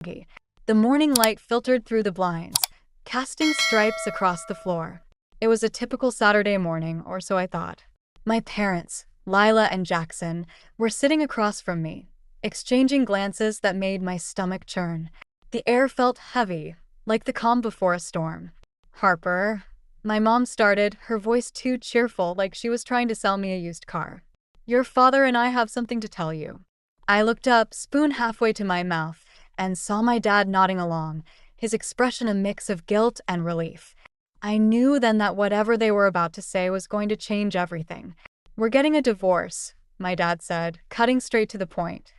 smuggy. The morning light filtered through the blinds, casting stripes across the floor. It was a typical Saturday morning, or so I thought. My parents, Lila and Jackson, were sitting across from me, exchanging glances that made my stomach churn. The air felt heavy, like the calm before a storm. "Harper," my mom started, her voice too cheerful, like she was trying to sell me a used car. "Your father and I have something to tell you." I looked up, spoon halfway to my mouth, and saw my dad nodding along, his expression a mix of guilt and relief. I knew then that whatever they were about to say was going to change everything. "We're getting a divorce," my dad said, cutting straight to the point.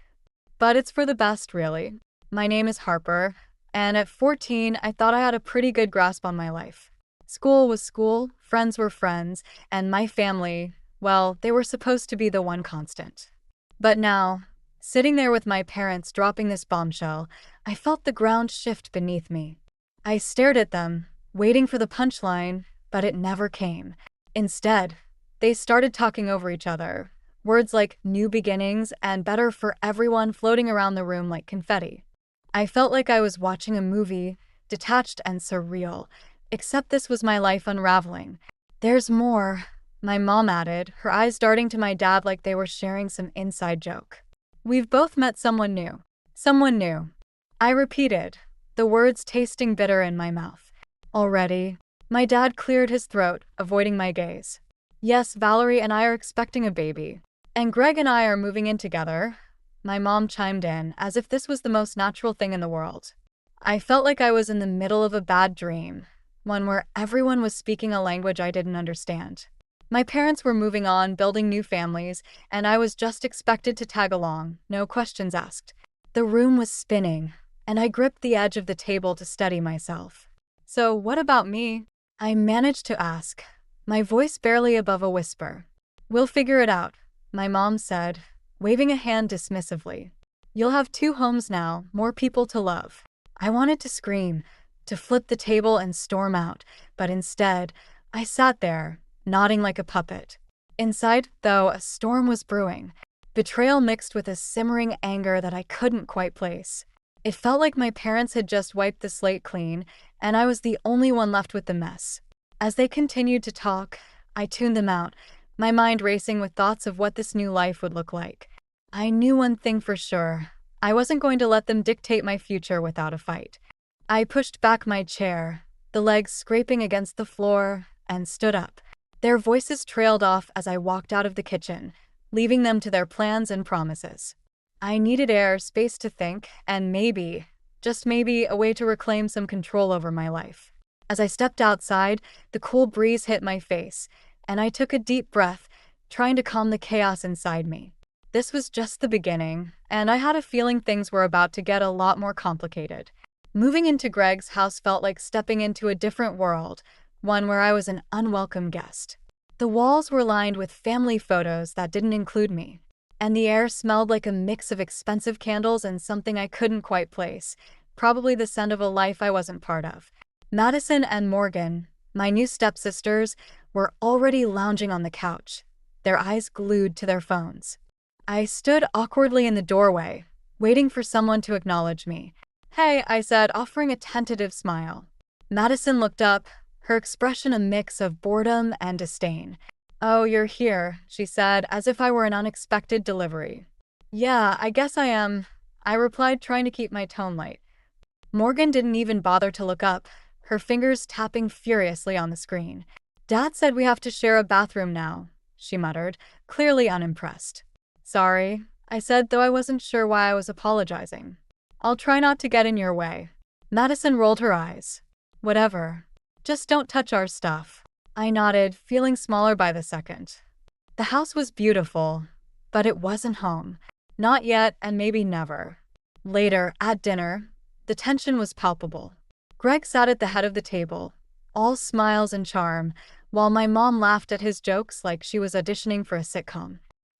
"But it's for the best, really. My name is Harper, and at 14, I thought I had a pretty good grasp on my life. School was school, friends were friends, and my family, well, they were supposed to be the one constant. But now, sitting there with my parents dropping this bombshell, I felt the ground shift beneath me. I stared at them, waiting for the punchline, but it never came. Instead, they started talking over each other, words like new beginnings and better for everyone floating around the room like confetti. I felt like I was watching a movie, detached and surreal, except this was my life unraveling. "There's more," my mom added, her eyes darting to my dad like they were sharing some inside joke. "We've both met someone new." "Someone new," I repeated, the words tasting bitter in my mouth. "Already?" My dad cleared his throat, avoiding my gaze. "Yes, Valerie and I are expecting a baby. And Greg and I are moving in together," my mom chimed in, as if this was the most natural thing in the world. I felt like I was in the middle of a bad dream, one where everyone was speaking a language I didn't understand. My parents were moving on, building new families, and I was just expected to tag along, no questions asked. The room was spinning, and I gripped the edge of the table to steady myself. "So, what about me?" I managed to ask, my voice barely above a whisper. "We'll figure it out," my mom said, waving a hand dismissively. "You'll have 2 homes now, more people to love." I wanted to scream, to flip the table and storm out, but instead, I sat there, nodding like a puppet. Inside, though, a storm was brewing, betrayal mixed with a simmering anger that I couldn't quite place. It felt like my parents had just wiped the slate clean, and I was the only one left with the mess. As they continued to talk, I tuned them out, my mind racing with thoughts of what this new life would look like. I knew one thing for sure. I wasn't going to let them dictate my future without a fight. I pushed back my chair, the legs scraping against the floor, and stood up. Their voices trailed off as I walked out of the kitchen, leaving them to their plans and promises. I needed air, space to think, and maybe, just maybe, a way to reclaim some control over my life. As I stepped outside, the cool breeze hit my face, and I took a deep breath, trying to calm the chaos inside me. This was just the beginning, and I had a feeling things were about to get a lot more complicated. Moving into Greg's house felt like stepping into a different world, one where I was an unwelcome guest. The walls were lined with family photos that didn't include me, and the air smelled like a mix of expensive candles and something I couldn't quite place, probably the scent of a life I wasn't part of. Madison and Morgan, my new stepsisters, were already lounging on the couch, their eyes glued to their phones. I stood awkwardly in the doorway, waiting for someone to acknowledge me. "Hey," I said, offering a tentative smile. Madison looked up, her expression a mix of boredom and disdain. "Oh, you're here," she said, as if I were an unexpected delivery. "Yeah, I guess I am," I replied, trying to keep my tone light. Morgan didn't even bother to look up, her fingers tapping furiously on the screen. "Dad said we have to share a bathroom now," she muttered, clearly unimpressed. "Sorry," I said, though I wasn't sure why I was apologizing. "I'll try not to get in your way." Madison rolled her eyes. "Whatever. Just don't touch our stuff." I nodded, feeling smaller by the second. The house was beautiful, but it wasn't home. Not yet, and maybe never. Later, at dinner, the tension was palpable. Greg sat at the head of the table, all smiles and charm, while my mom laughed at his jokes like she was auditioning for a sitcom.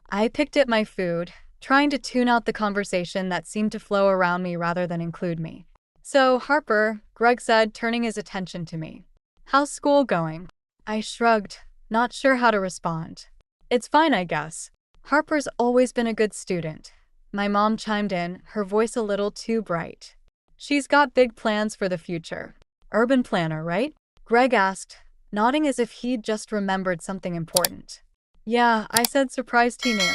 I picked at my food, trying to tune out the conversation that seemed to flow around me rather than include me. "So, Harper," Greg said, turning his attention to me. "How's school going?" I shrugged, not sure how to respond. "It's fine, I guess. Harper's always been a good student." My mom chimed in, her voice a little too bright. She's got big plans for the future. Urban planner, right? Greg asked, nodding as if he'd just remembered something important. Yeah, I said, surprised he knew.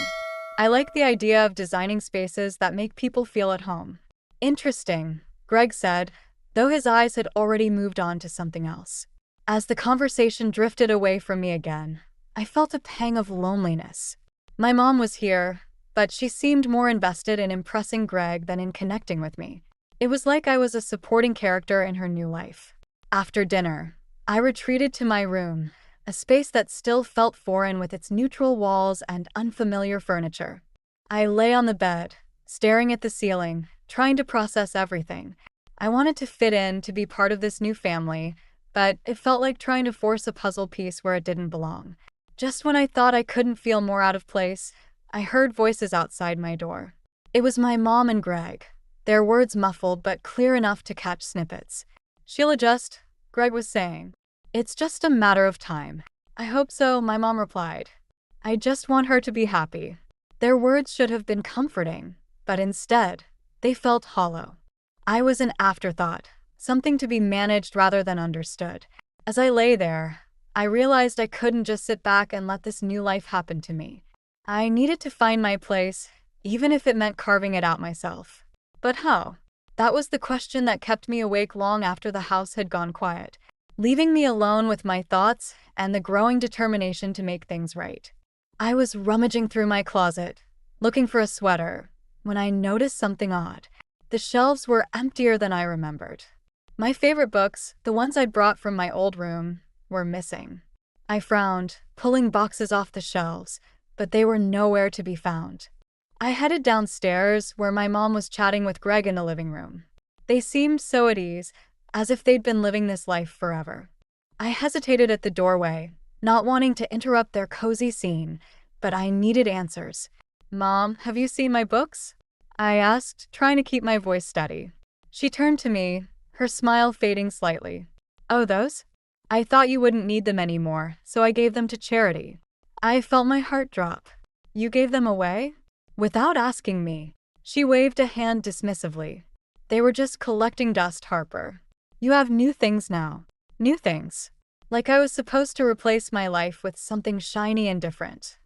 I like the idea of designing spaces that make people feel at home. Interesting, Greg said, though his eyes had already moved on to something else. As the conversation drifted away from me again, I felt a pang of loneliness. My mom was here, but she seemed more invested in impressing Greg than in connecting with me. It was like I was a supporting character in her new life. After dinner, I retreated to my room, a space that still felt foreign with its neutral walls and unfamiliar furniture. I lay on the bed, staring at the ceiling, trying to process everything. I wanted to fit in, to be part of this new family, but it felt like trying to force a puzzle piece where it didn't belong. Just when I thought I couldn't feel more out of place, I heard voices outside my door. It was my mom and Greg, their words muffled but clear enough to catch snippets. "She'll adjust," Greg was saying. "It's just a matter of time." "I hope so," my mom replied. "I just want her to be happy." Their words should have been comforting, but instead, they felt hollow. I was an afterthought, something to be managed rather than understood. As I lay there, I realized I couldn't just sit back and let this new life happen to me. I needed to find my place, even if it meant carving it out myself. But how? That was the question that kept me awake long after the house had gone quiet, leaving me alone with my thoughts and the growing determination to make things right. I was rummaging through my closet, looking for a sweater, when I noticed something odd. The shelves were emptier than I remembered. My favorite books, the ones I'd brought from my old room, were missing. I frowned, pulling boxes off the shelves, but they were nowhere to be found. I headed downstairs, where my mom was chatting with Greg in the living room. They seemed so at ease, as if they'd been living this life forever. I hesitated at the doorway, not wanting to interrupt their cozy scene, but I needed answers. "Mom, have you seen my books?" I asked, trying to keep my voice steady. She turned to me, her smile fading slightly. "Oh, those? I thought you wouldn't need them anymore, so I gave them to charity." I felt my heart drop. "You gave them away?" Without asking me, she waved a hand dismissively. "They were just collecting dust, Harper. You have new things now." New things. Like I was supposed to replace my life with something shiny and different.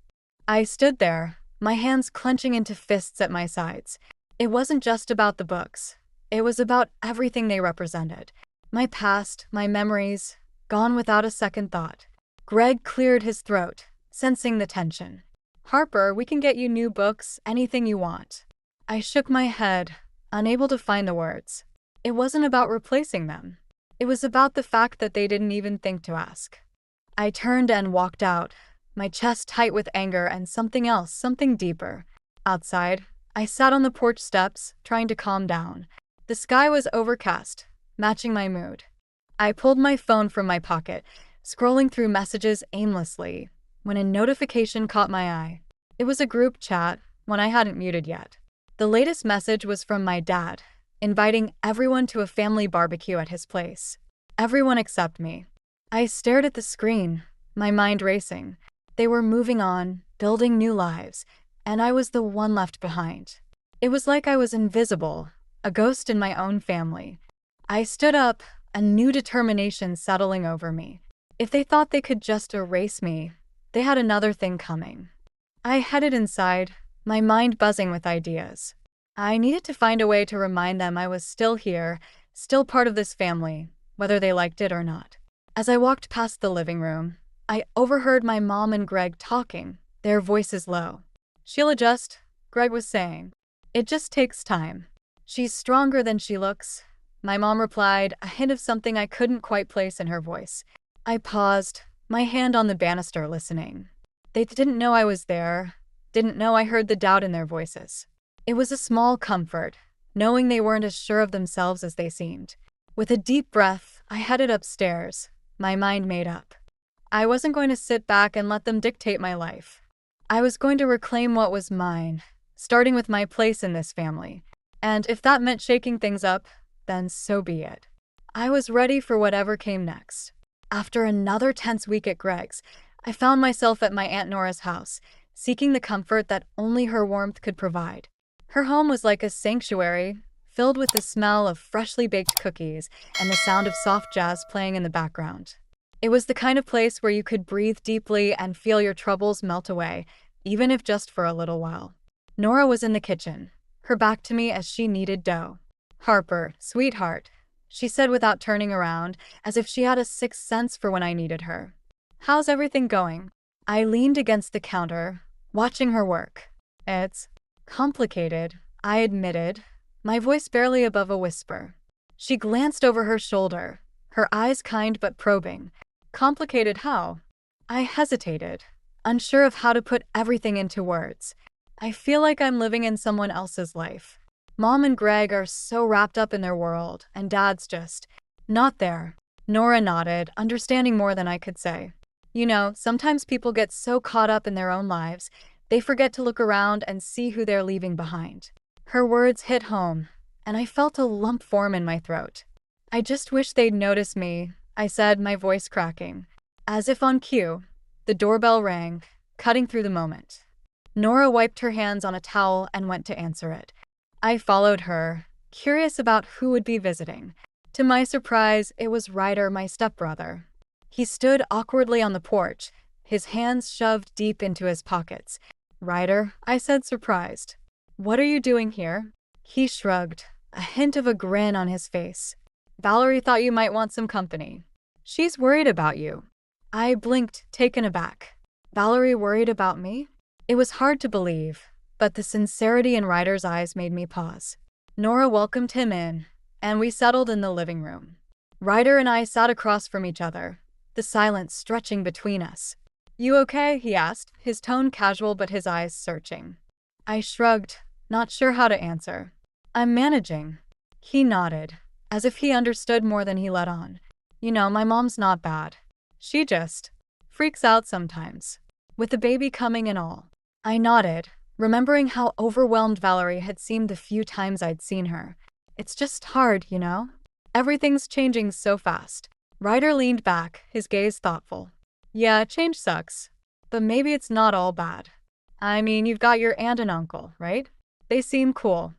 I stood there, my hands clenching into fists at my sides. It wasn't just about the books. It was about everything they represented. My past, my memories, gone without a second thought. Greg cleared his throat, sensing the tension. "Harper, we can get you new books, anything you want." I shook my head, unable to find the words. It wasn't about replacing them. It was about the fact that they didn't even think to ask. I turned and walked out, my chest tight with anger and something else, something deeper. Outside, I sat on the porch steps, trying to calm down. The sky was overcast, matching my mood. I pulled my phone from my pocket, scrolling through messages aimlessly, when a notification caught my eye. It was a group chat, one I hadn't muted yet. The latest message was from my dad, inviting everyone to a family barbecue at his place. Everyone except me. I stared at the screen, my mind racing. They were moving on, building new lives, and I was the one left behind. It was like I was invisible, a ghost in my own family. I stood up, a new determination settling over me. If they thought they could just erase me, they had another thing coming. I headed inside, my mind buzzing with ideas. I needed to find a way to remind them I was still here, still part of this family, whether they liked it or not. As I walked past the living room, I overheard my mom and Greg talking, their voices low. "She'll adjust," Greg was saying. "It just takes time. She's stronger than she looks," my mom replied, a hint of something I couldn't quite place in her voice. I paused, my hand on the banister, listening. They didn't know I was there, didn't know I heard the doubt in their voices. It was a small comfort, knowing they weren't as sure of themselves as they seemed. With a deep breath, I headed upstairs, my mind made up. I wasn't going to sit back and let them dictate my life. I was going to reclaim what was mine, starting with my place in this family. And if that meant shaking things up, then so be it. I was ready for whatever came next. After another tense week at Greg's, I found myself at my Aunt Nora's house, seeking the comfort that only her warmth could provide. Her home was like a sanctuary, filled with the smell of freshly baked cookies and the sound of soft jazz playing in the background. It was the kind of place where you could breathe deeply and feel your troubles melt away, even if just for a little while. Nora was in the kitchen, her back to me as she kneaded dough. "Harper, sweetheart," she said without turning around, as if she had a sixth sense for when I needed her. "How's everything going?" I leaned against the counter, watching her work. "It's complicated," I admitted, my voice barely above a whisper. She glanced over her shoulder, her eyes kind but probing. "Complicated how?" I hesitated, unsure of how to put everything into words. "I feel like I'm living in someone else's life. Mom and Greg are so wrapped up in their world, and Dad's just not there." Nora nodded, understanding more than I could say. "You know, sometimes people get so caught up in their own lives, they forget to look around and see who they're leaving behind." Her words hit home, and I felt a lump form in my throat. "I just wish they'd notice me," I said, my voice cracking. As if on cue, the doorbell rang, cutting through the moment. Nora wiped her hands on a towel and went to answer it. I followed her, curious about who would be visiting. To my surprise, it was Ryder, my stepbrother. He stood awkwardly on the porch, his hands shoved deep into his pockets. "Ryder," I said, surprised. "What are you doing here?" He shrugged, a hint of a grin on his face. "Valerie thought you might want some company. She's worried about you." I blinked, taken aback. Valerie worried about me? It was hard to believe, but the sincerity in Ryder's eyes made me pause. Nora welcomed him in, and we settled in the living room. Ryder and I sat across from each other, the silence stretching between us. "You okay?" he asked, his tone casual but his eyes searching. I shrugged, not sure how to answer. "I'm managing." He nodded, as if he understood more than he let on. "You know, my mom's not bad. She just freaks out sometimes, with the baby coming and all." I nodded, remembering how overwhelmed Valerie had seemed the few times I'd seen her. "It's just hard, you know? Everything's changing so fast." Ryder leaned back, his gaze thoughtful. "Yeah, change sucks. But maybe it's not all bad. I mean, you've got your aunt and uncle, right? They seem cool."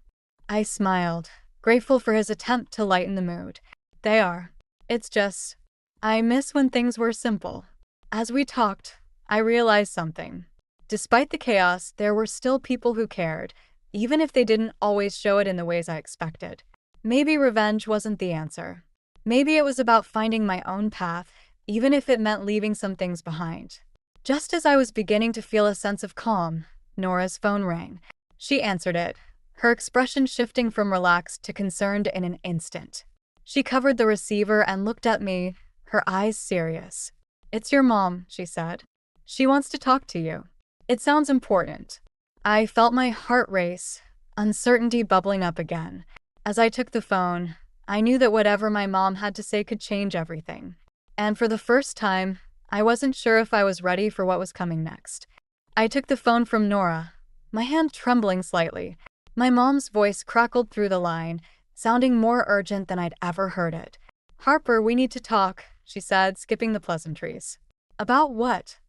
I smiled, grateful for his attempt to lighten the mood. "They are. It's just, I miss when things were simple." As we talked, I realized something. Despite the chaos, there were still people who cared, even if they didn't always show it in the ways I expected. Maybe revenge wasn't the answer. Maybe it was about finding my own path, even if it meant leaving some things behind. Just as I was beginning to feel a sense of calm, Nora's phone rang. She answered it, her expression shifting from relaxed to concerned in an instant. She covered the receiver and looked at me, her eyes serious. "It's your mom," she said. "She wants to talk to you. It sounds important." I felt my heart race, uncertainty bubbling up again. As I took the phone, I knew that whatever my mom had to say could change everything. And for the first time, I wasn't sure if I was ready for what was coming next. I took the phone from Nora, my hand trembling slightly. My mom's voice crackled through the line, sounding more urgent than I'd ever heard it. "Harper, we need to talk," she said, skipping the pleasantries. "About what?"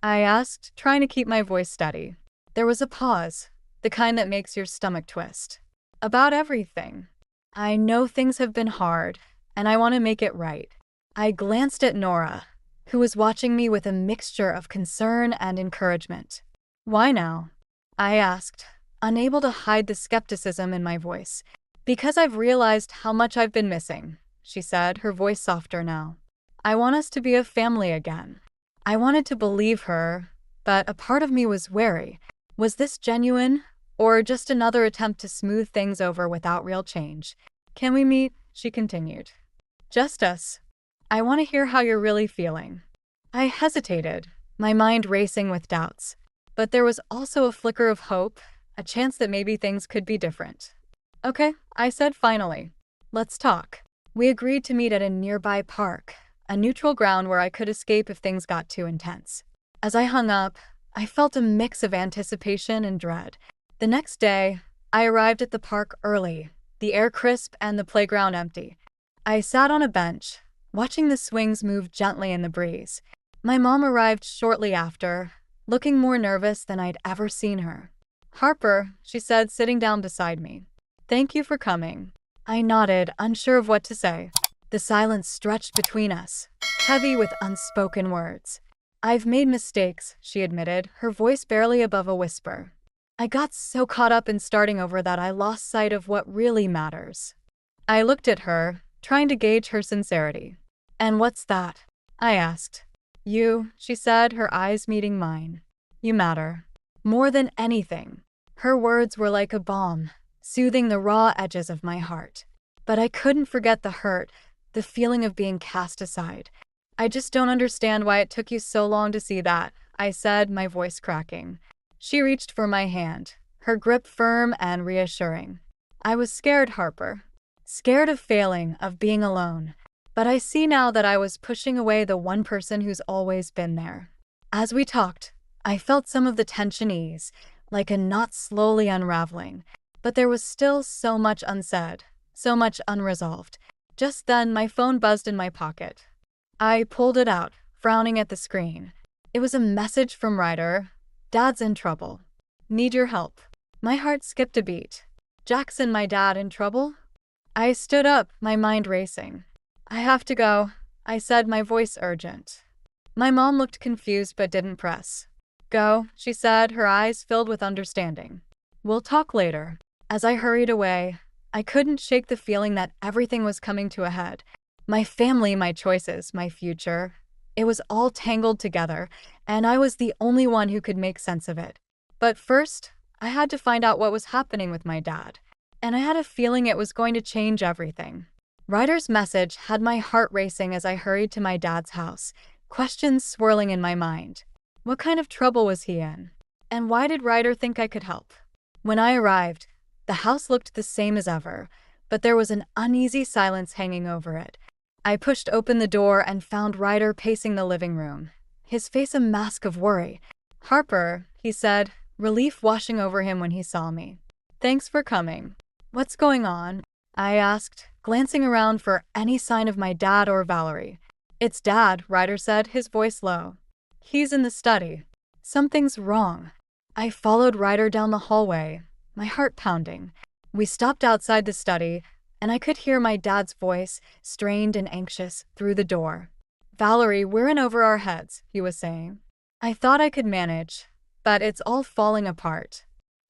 I asked, trying to keep my voice steady. There was a pause, the kind that makes your stomach twist. "About everything. I know things have been hard, and I want to make it right." I glanced at Nora, who was watching me with a mixture of concern and encouragement. "Why now?" I asked, unable to hide the skepticism in my voice. "Because I've realized how much I've been missing," she said, her voice softer now. "I want us to be a family again." I wanted to believe her, but a part of me was wary. Was this genuine, or just another attempt to smooth things over without real change? "Can we meet?" she continued. "Just us. I want to hear how you're really feeling." I hesitated, my mind racing with doubts. But there was also a flicker of hope, a chance that maybe things could be different. "Okay," I said finally. "Let's talk." We agreed to meet at a nearby park, a neutral ground where I could escape if things got too intense. As I hung up, I felt a mix of anticipation and dread. The next day, I arrived at the park early, the air crisp and the playground empty. I sat on a bench, watching the swings move gently in the breeze. My mom arrived shortly after, looking more nervous than I'd ever seen her. "Harper," she said, sitting down beside me. "Thank you for coming." I nodded, unsure of what to say. The silence stretched between us, heavy with unspoken words. I've made mistakes, she admitted, her voice barely above a whisper. I got so caught up in starting over that I lost sight of what really matters. I looked at her, trying to gauge her sincerity. And what's that? I asked. You, she said, her eyes meeting mine. You matter. More than anything. Her words were like a balm, soothing the raw edges of my heart. But I couldn't forget the hurt, the feeling of being cast aside. I just don't understand why it took you so long to see that, I said, my voice cracking. She reached for my hand, her grip firm and reassuring. I was scared, Harper. Scared of failing, of being alone. But I see now that I was pushing away the one person who's always been there. As we talked, I felt some of the tension ease, like a knot slowly unraveling. But there was still so much unsaid, so much unresolved. Just then, my phone buzzed in my pocket. I pulled it out, frowning at the screen. It was a message from Ryder. Dad's in trouble. Need your help. My heart skipped a beat. Jackson, my dad, in trouble? I stood up, my mind racing. I have to go, I said, my voice urgent. My mom looked confused but didn't press. Go, she said, her eyes filled with understanding. We'll talk later. As I hurried away, I couldn't shake the feeling that everything was coming to a head. My family, my choices, my future. It was all tangled together, and I was the only one who could make sense of it. But first, I had to find out what was happening with my dad. And I had a feeling it was going to change everything. Ryder's message had my heart racing as I hurried to my dad's house, questions swirling in my mind. What kind of trouble was he in? And why did Ryder think I could help? When I arrived, the house looked the same as ever, but there was an uneasy silence hanging over it. I pushed open the door and found Ryder pacing the living room, his face a mask of worry. Harper, he said, relief washing over him when he saw me. Thanks for coming. What's going on? I asked, glancing around for any sign of my dad or Valerie. It's Dad, Ryder said, his voice low. He's in the study. Something's wrong. I followed Ryder down the hallway, my heart pounding. We stopped outside the study, and I could hear my dad's voice, strained and anxious, through the door. Valerie, we're in over our heads, he was saying. I thought I could manage, but it's all falling apart.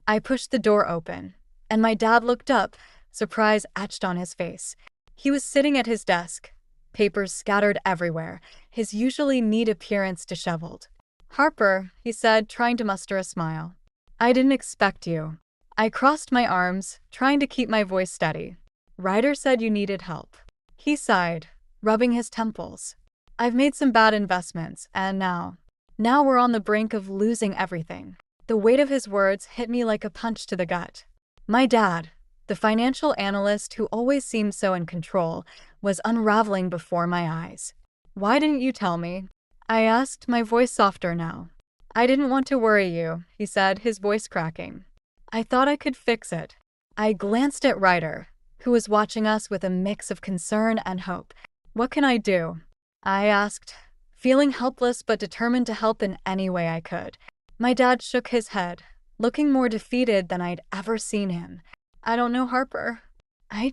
I pushed the door open, and my dad looked up, surprise etched on his face. He was sitting at his desk, papers scattered everywhere, his usually neat appearance disheveled. Harper, he said, trying to muster a smile. I didn't expect you. I crossed my arms, trying to keep my voice steady. Ryder said you needed help. He sighed, rubbing his temples. I've made some bad investments, and now we're on the brink of losing everything. The weight of his words hit me like a punch to the gut. My dad, the financial analyst who always seemed so in control, was unraveling before my eyes. Why didn't you tell me? I asked, my voice softer now. I didn't want to worry you, he said, his voice cracking. I thought I could fix it. I glanced at Ryder, who was watching us with a mix of concern and hope. What can I do? I asked, feeling helpless but determined to help in any way I could. My dad shook his head, looking more defeated than I'd ever seen him. I don't know, Harper. I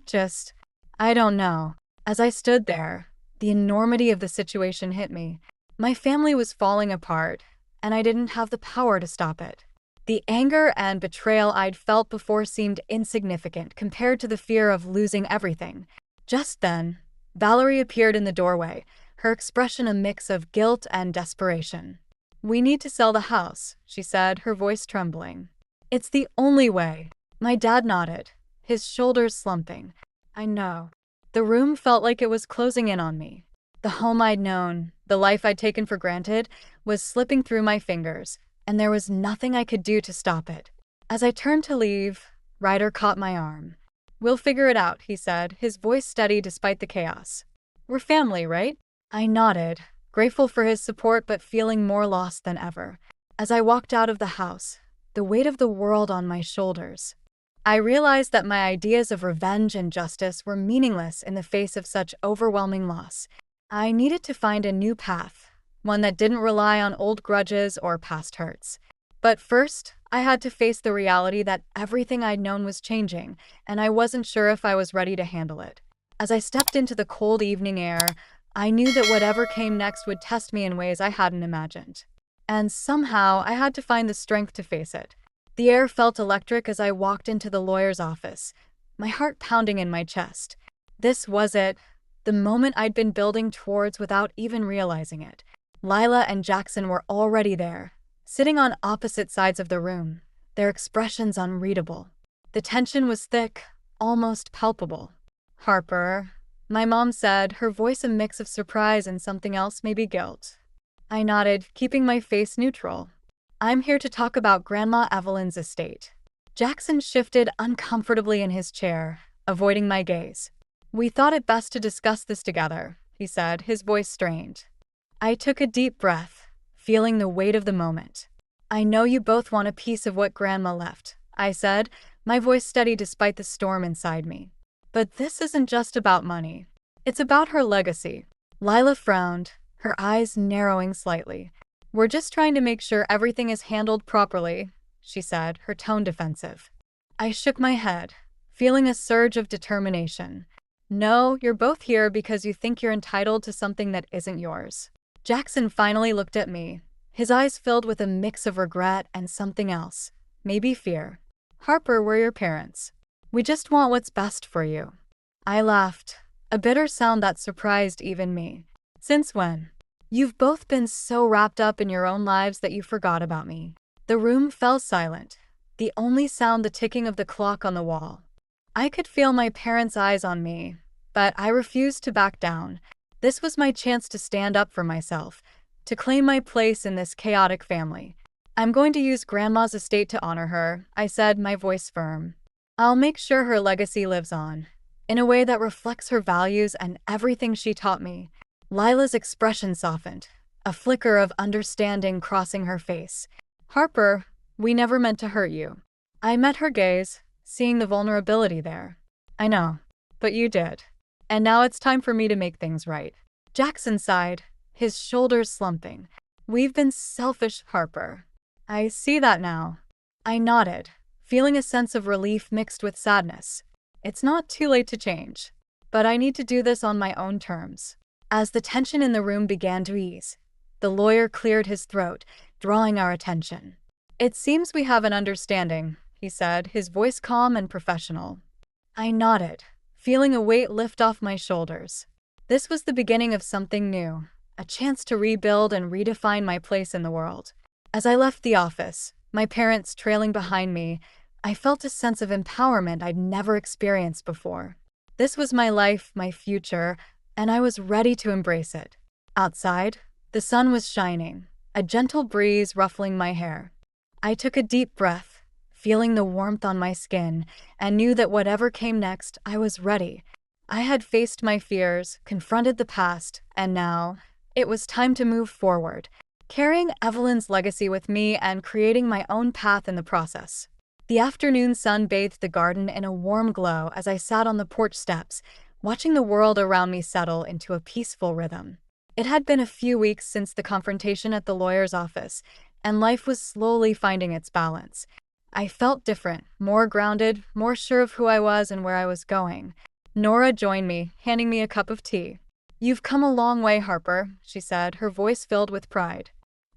don't know. As I stood there, the enormity of the situation hit me. My family was falling apart, and I didn't have the power to stop it. The anger and betrayal I'd felt before seemed insignificant compared to the fear of losing everything. Just then, Valerie appeared in the doorway, her expression a mix of guilt and desperation. We need to sell the house, she said, her voice trembling. It's the only way. My dad nodded, his shoulders slumping. I know. The room felt like it was closing in on me. The home I'd known, the life I'd taken for granted, was slipping through my fingers, and there was nothing I could do to stop it. As I turned to leave, Ryder caught my arm. We'll figure it out, he said, his voice steady despite the chaos. We're family, right? I nodded, grateful for his support but feeling more lost than ever. As I walked out of the house, the weight of the world on my shoulders, I realized that my ideas of revenge and justice were meaningless in the face of such overwhelming loss. I needed to find a new path, one that didn't rely on old grudges or past hurts. But first, I had to face the reality that everything I'd known was changing, and I wasn't sure if I was ready to handle it. As I stepped into the cold evening air, I knew that whatever came next would test me in ways I hadn't imagined. And somehow, I had to find the strength to face it. The air felt electric as I walked into the lawyer's office, my heart pounding in my chest. This was it, the moment I'd been building towards without even realizing it. Lila and Jackson were already there, sitting on opposite sides of the room, their expressions unreadable. The tension was thick, almost palpable. "Harper," my mom said, her voice a mix of surprise and something else, maybe guilt. I nodded, keeping my face neutral. "I'm here to talk about Grandma Evelyn's estate." Jackson shifted uncomfortably in his chair, avoiding my gaze. "We thought it best to discuss this together," he said, his voice strained. I took a deep breath, feeling the weight of the moment. "I know you both want a piece of what Grandma left," I said, my voice steady despite the storm inside me. "But this isn't just about money. It's about her legacy." Lila frowned, her eyes narrowing slightly. "We're just trying to make sure everything is handled properly," she said, her tone defensive. I shook my head, feeling a surge of determination. "No, you're both here because you think you're entitled to something that isn't yours." Jackson finally looked at me, his eyes filled with a mix of regret and something else, maybe fear. "Harper, we're your parents. We just want what's best for you." I laughed, a bitter sound that surprised even me. "Since when? You've both been so wrapped up in your own lives that you forgot about me." The room fell silent, the only sound the ticking of the clock on the wall. I could feel my parents' eyes on me, but I refused to back down. This was my chance to stand up for myself, to claim my place in this chaotic family. "I'm going to use Grandma's estate to honor her," I said, my voice firm. "I'll make sure her legacy lives on, in a way that reflects her values and everything she taught me." Lila's expression softened, a flicker of understanding crossing her face. "Harper, we never meant to hurt you." I met her gaze, seeing the vulnerability there. "I know, but you did. And now it's time for me to make things right." Jackson sighed, his shoulders slumping. "We've been selfish, Harper." "I see that now." I nodded, feeling a sense of relief mixed with sadness. It's not too late to change, but I need to do this on my own terms. As the tension in the room began to ease, the lawyer cleared his throat, drawing our attention. "It seems we have an understanding," he said, his voice calm and professional. I nodded, feeling a weight lift off my shoulders. This was the beginning of something new, a chance to rebuild and redefine my place in the world. As I left the office, my parents trailing behind me, I felt a sense of empowerment I'd never experienced before. This was my life, my future, and I was ready to embrace it. Outside, the sun was shining, a gentle breeze ruffling my hair. I took a deep breath, feeling the warmth on my skin, and knew that whatever came next, I was ready. I had faced my fears, confronted the past, and now, it was time to move forward, carrying Evelyn's legacy with me and creating my own path in the process. The afternoon sun bathed the garden in a warm glow as I sat on the porch steps, watching the world around me settle into a peaceful rhythm. It had been a few weeks since the confrontation at the lawyer's office, and life was slowly finding its balance. I felt different, more grounded, more sure of who I was and where I was going. Nora joined me, handing me a cup of tea. "You've come a long way, Harper," she said, her voice filled with pride.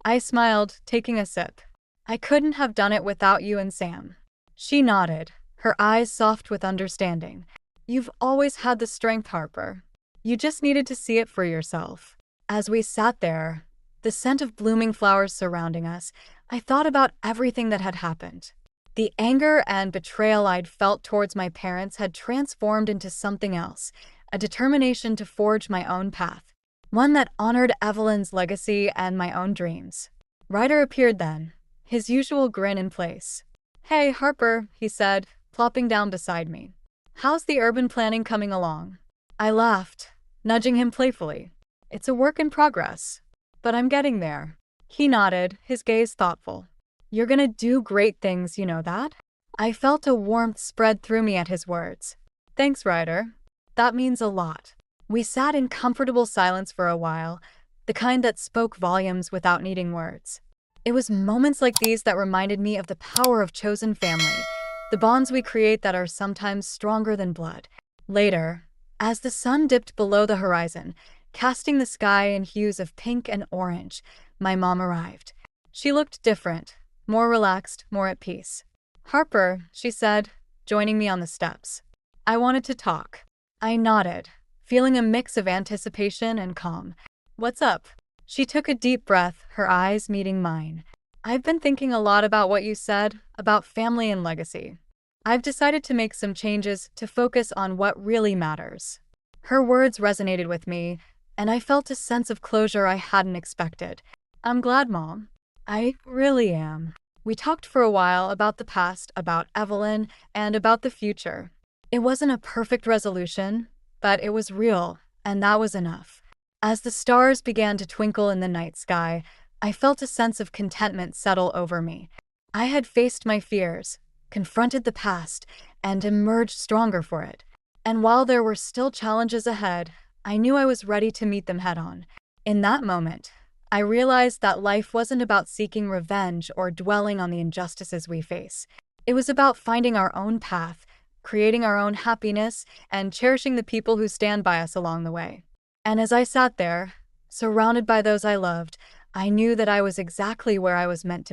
I smiled, taking a sip. "I couldn't have done it without you and Sam." She nodded, her eyes soft with understanding. "You've always had the strength, Harper. You just needed to see it for yourself." As we sat there, the scent of blooming flowers surrounding us, I thought about everything that had happened. The anger and betrayal I'd felt towards my parents had transformed into something else, a determination to forge my own path, one that honored Evelyn's legacy and my own dreams. Ryder appeared then, his usual grin in place. "Hey, Harper," he said, plopping down beside me. "How's the urban planning coming along?" I laughed, nudging him playfully. "It's a work in progress, but I'm getting there." He nodded, his gaze thoughtful. "You're gonna do great things, you know that?" I felt a warmth spread through me at his words. "Thanks, Ryder. That means a lot." We sat in comfortable silence for a while, the kind that spoke volumes without needing words. It was moments like these that reminded me of the power of chosen family, the bonds we create that are sometimes stronger than blood. Later, as the sun dipped below the horizon, casting the sky in hues of pink and orange, my mom arrived. She looked different, more relaxed, more at peace. "Harper," she said, joining me on the steps. "I wanted to talk." I nodded, feeling a mix of anticipation and calm. "What's up?" She took a deep breath, her eyes meeting mine. "I've been thinking a lot about what you said, about family and legacy. I've decided to make some changes to focus on what really matters." Her words resonated with me, and I felt a sense of closure I hadn't expected. "I'm glad, Mom." "I really am." We talked for a while about the past, about Evelyn, and about the future. It wasn't a perfect resolution, but it was real, and that was enough. As the stars began to twinkle in the night sky, I felt a sense of contentment settle over me. I had faced my fears, confronted the past, and emerged stronger for it. And while there were still challenges ahead, I knew I was ready to meet them head on. In that moment, I realized that life wasn't about seeking revenge or dwelling on the injustices we face. It was about finding our own path, creating our own happiness, and cherishing the people who stand by us along the way. And as I sat there, surrounded by those I loved, I knew that I was exactly where I was meant to be.